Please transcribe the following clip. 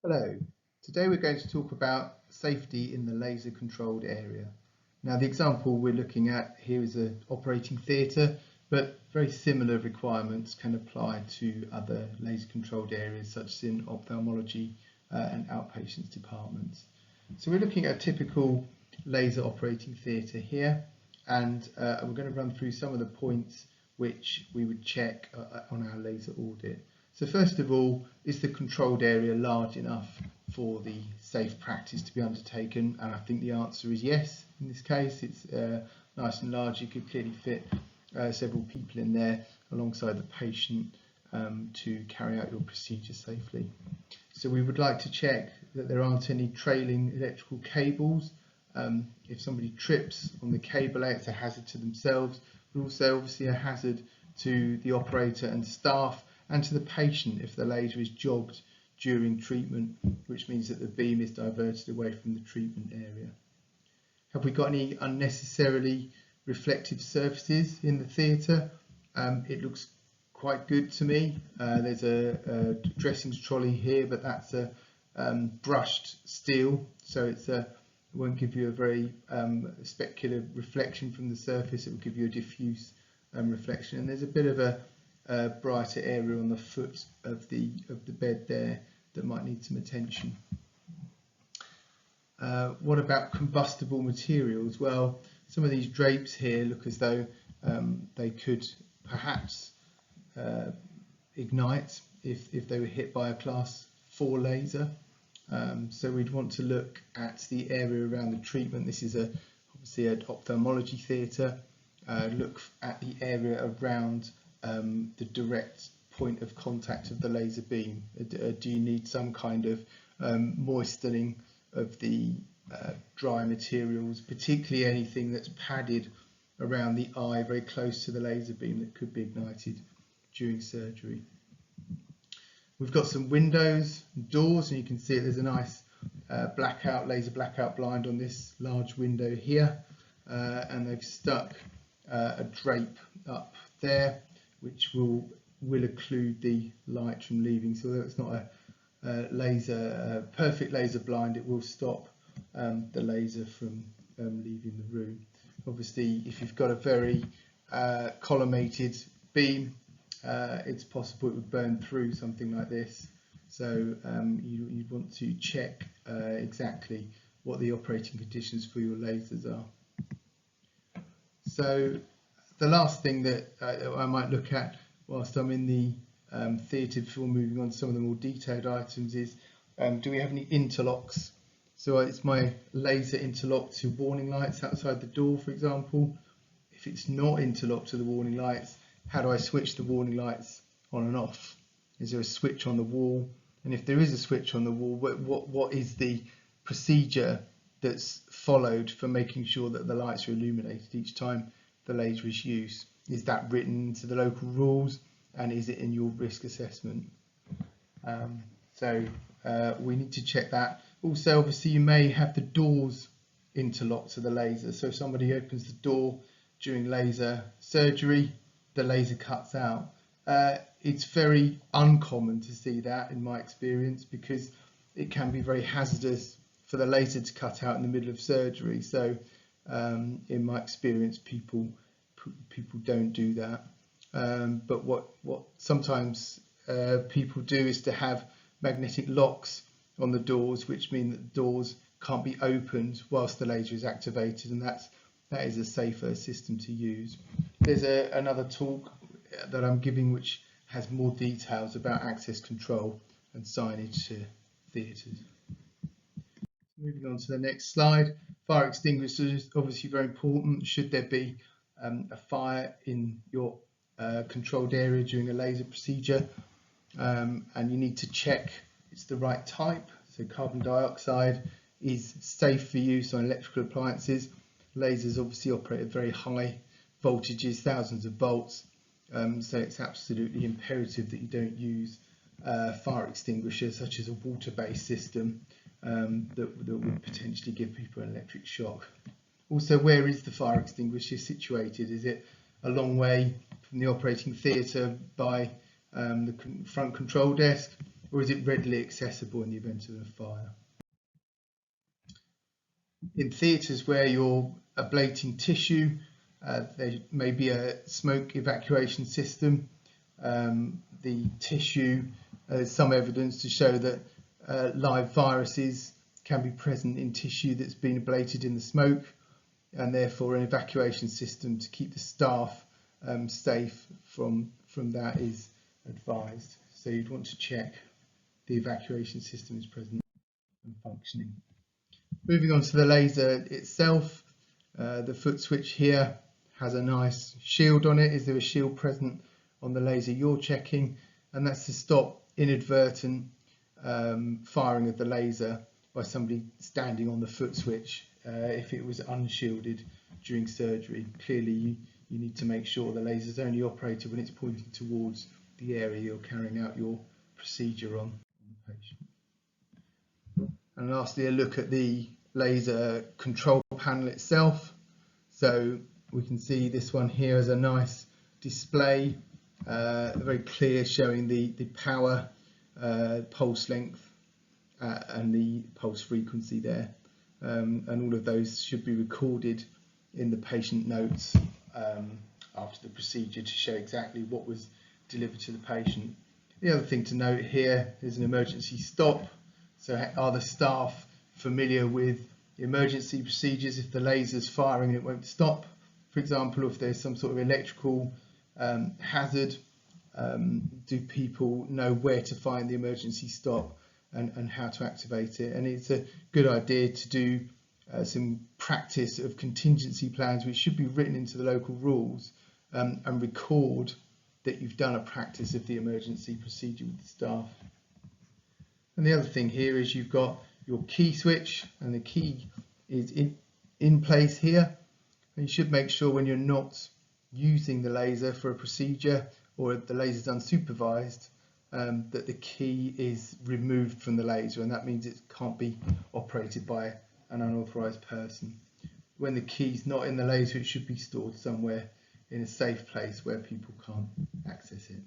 Hello, today we're going to talk about safety in the laser controlled area. Now the example we're looking at here is an operating theatre, but very similar requirements can apply to other laser controlled areas such as in ophthalmology and outpatients departments. So we're looking at a typical laser operating theatre here, and we're going to run through some of the points which we would check on our laser audit. So first of all, is the controlled area large enough for the safe practice to be undertaken? And I think the answer is yes. In this case, it's nice and large. You could clearly fit several people in there alongside the patient to carry out your procedure safely. So we would like to check that there aren't any trailing electrical cables. If somebody trips on the cable, it's a hazard to themselves, but also obviously a hazard to the operator and staff and to the patient if the laser is jogged during treatment, which means that the beam is diverted away from the treatment area. Have we got any unnecessarily reflective surfaces in the theatre? It looks quite good to me. There's a dressings trolley here, but that's a brushed steel, so it won't give you a very specular reflection from the surface. It will give you a diffuse reflection, and there's a bit of a brighter area on the foot of the bed there that might need some attention. What about combustible materials? Well, some of these drapes here look as though they could perhaps ignite if they were hit by a class 4 laser. So we'd want to look at the area around the treatment. This is obviously an ophthalmology theatre. Look at the area around the direct point of contact of the laser beam. Do you need some kind of moistening of the dry materials, particularly anything that's padded around the eye very close to the laser beam that could be ignited during surgery. We've got some windows and doors, and you can see there's a nice laser blackout blind on this large window here, and they've stuck a drape up there which will occlude the light from leaving. So although it's not a perfect laser blind, it will stop the laser from leaving the room. Obviously, if you've got a very collimated beam, it's possible it would burn through something like this. So you'd want to check exactly what the operating conditions for your lasers are. So the last thing that I might look at whilst I'm in the theatre before moving on to some of the more detailed items is, do we have any interlocks? So it's my laser interlocked to warning lights outside the door, for example. If it's not interlocked to the warning lights, how do I switch the warning lights on and off? Is there a switch on the wall? And if there is a switch on the wall, what is the procedure that's followed for making sure that the lights are illuminated each time the laser is used? Is that written into the local rules, and is it in your risk assessment? So we need to check that. Also, obviously, you may have the doors interlocked to the laser. So if somebody opens the door during laser surgery, the laser cuts out. It's very uncommon to see that in my experience, because it can be very hazardous for the laser to cut out in the middle of surgery. So in my experience, people don't do that. But what sometimes people do is to have magnetic locks on the doors, which mean that the doors can't be opened whilst the laser is activated, and that is a safer system to use. There's another talk that I'm giving which has more details about access control and signage to theatres. Moving on to the next slide, fire extinguishers, obviously very important. Should there be a fire in your controlled area during a laser procedure, and you need to check it's the right type. So carbon dioxide is safe for use on electrical appliances. Lasers obviously operate at very high voltages, thousands of volts, so it's absolutely imperative that you don't use fire extinguishers such as a water-based system that would potentially give people an electric shock. Also, where is the fire extinguisher situated? Is it a long way from the operating theatre by the front control desk, or is it readily accessible in the event of a fire? In theatres where you're ablating tissue, there may be a smoke evacuation system. The tissue, there's some evidence to show that live viruses can be present in tissue that's been ablated in the smoke, and therefore an evacuation system to keep the staff safe from that is advised. So you'd want to check the evacuation system is present and functioning. Moving on to the laser itself, the foot switch here has a nice shield on it. Is there a shield present on the laser you're checking? And that's to stop inadvertent firing of the laser by somebody standing on the foot switch if it was unshielded during surgery. Clearly you need to make sure the laser is only operated when it's pointing towards the area you're carrying out your procedure on the patient. And lastly, a look at the laser control panel itself. So we can see this one here has a nice display, very clear, showing the power, pulse length and the pulse frequency there. And all of those should be recorded in the patient notes after the procedure to show exactly what was delivered to the patient. The other thing to note here is an emergency stop. So are the staff familiar with emergency procedures? If the laser's firing and it won't stop, for example, if there's some sort of electrical hazard, do people know where to find the emergency stop and how to activate it? And it's a good idea to do some practice of contingency plans, which should be written into the local rules, and record that you've done a practice of the emergency procedure with the staff. And the other thing here is you've got your key switch, and the key is in place here. And you should make sure when you're not using the laser for a procedure or the laser is unsupervised, that the key is removed from the laser, and that means it can't be operated by an unauthorized person. When the key's not in the laser, it should be stored somewhere in a safe place where people can't access it.